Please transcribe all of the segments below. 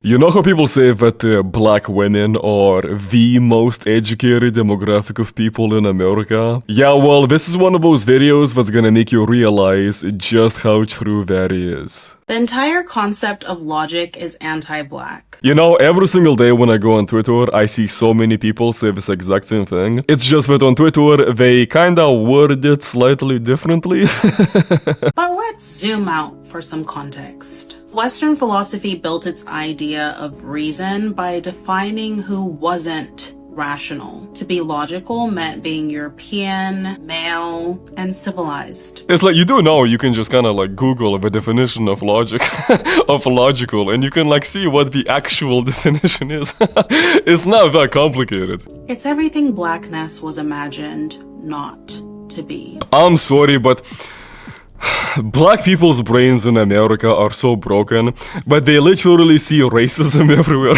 You know how people say that black women are the most educated demographic of people in America? Yeah, well, this is one of those videos that's gonna make you realize just how true that is. The entire concept of logic is anti-black. You know, every single day when I go on Twitter, I see so many people say this exact same thing. It's just that on Twitter, they kinda word it slightly differently. But let's zoom out for some context. Western philosophy built its idea of reason by defining who wasn't rational. To be logical meant being European, male, and civilized. It's like, you do know you can just kind of like Google the definition of logic, of logical, and you can like see what the actual definition is. It's not that complicated. It's everything blackness was imagined not to be. I'm sorry, but black people's brains in America are so broken, but they literally see racism everywhere.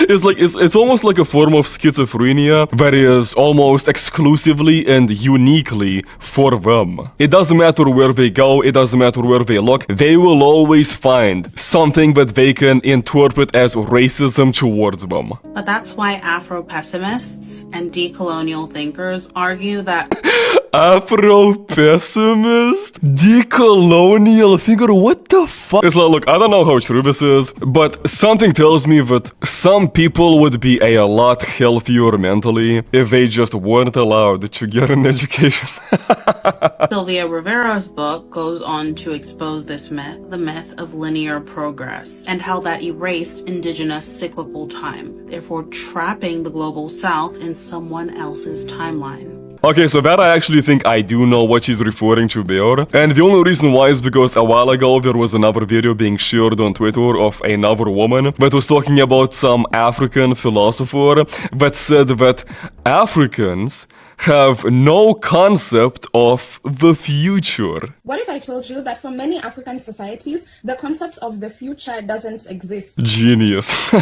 It's almost like a form of schizophrenia that is almost exclusively and uniquely for them. It doesn't matter where they go, it doesn't matter where they look, they will always find something that they can interpret as racism towards them. But that's why Afro-pessimists and decolonial thinkers argue that Afro-pessimist? Decolonial figure? What the fuck? It's like, look, I don't know how true this is, but something tells me that some people would be a lot healthier mentally if they just weren't allowed to get an education. Sylvia Rivera's book goes on to expose this myth, the myth of linear progress, and how that erased indigenous cyclical time, therefore trapping the global south in someone else's timeline. Okay, so that I actually think I do know what she's referring to there. And the only reason why is because a while ago there was another video being shared on Twitter of another woman that was talking about some African philosopher that said that Africans have no concept of the future. What if I told you that for many African societies, the concept of the future doesn't exist? Genius.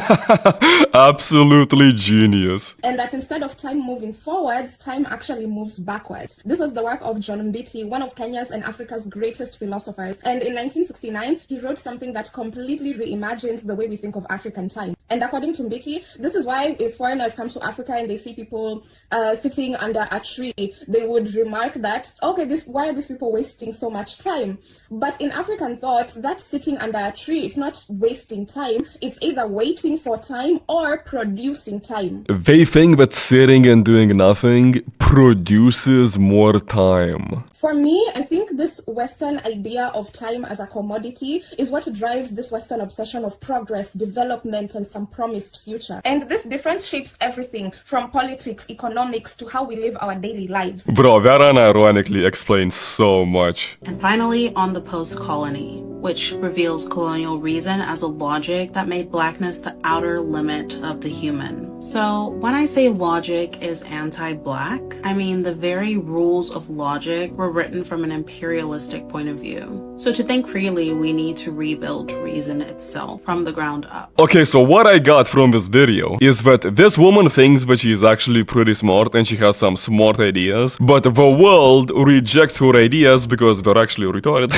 Absolutely genius. And that instead of time moving forwards, time actually moves backwards. This was the work of John Mbiti, one of Kenya's and Africa's greatest philosophers. And in 1969, he wrote something that completely reimagines the way we think of African time. And according to Mbiti, this is why if foreigners come to Africa and they see people sitting under a tree, they would remark that, okay, why are these people wasting so much time? But in African thought, that sitting under a tree, it's not wasting time. It's either waiting for time or producing time. They think that sitting and doing nothing produces more time. For me, I think this Western idea of time as a commodity is what drives this Western obsession of progress, development, and some promised future. And this difference shapes everything from politics, economics, to how we live our daily lives. Bro, that unironically explains so much. And finally, on the post-colony, which reveals colonial reason as a logic that made blackness the outer limit of the human. So when I say logic is anti-black, I mean the very rules of logic were written from an imperialistic point of view. So to think freely, we need to rebuild reason itself from the ground up. Okay, so what I got from this video is that this woman thinks that she is actually pretty smart and she has some smart ideas, but the world rejects her ideas because they're actually retarded.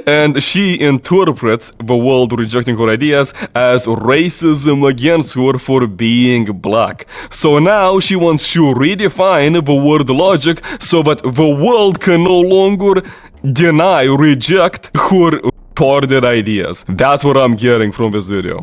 And she interprets the world rejecting her ideas as racism against her for being black. So now she wants to redefine the word logic so that the world can no longer reject her retarded ideas. That's what I'm getting from this video.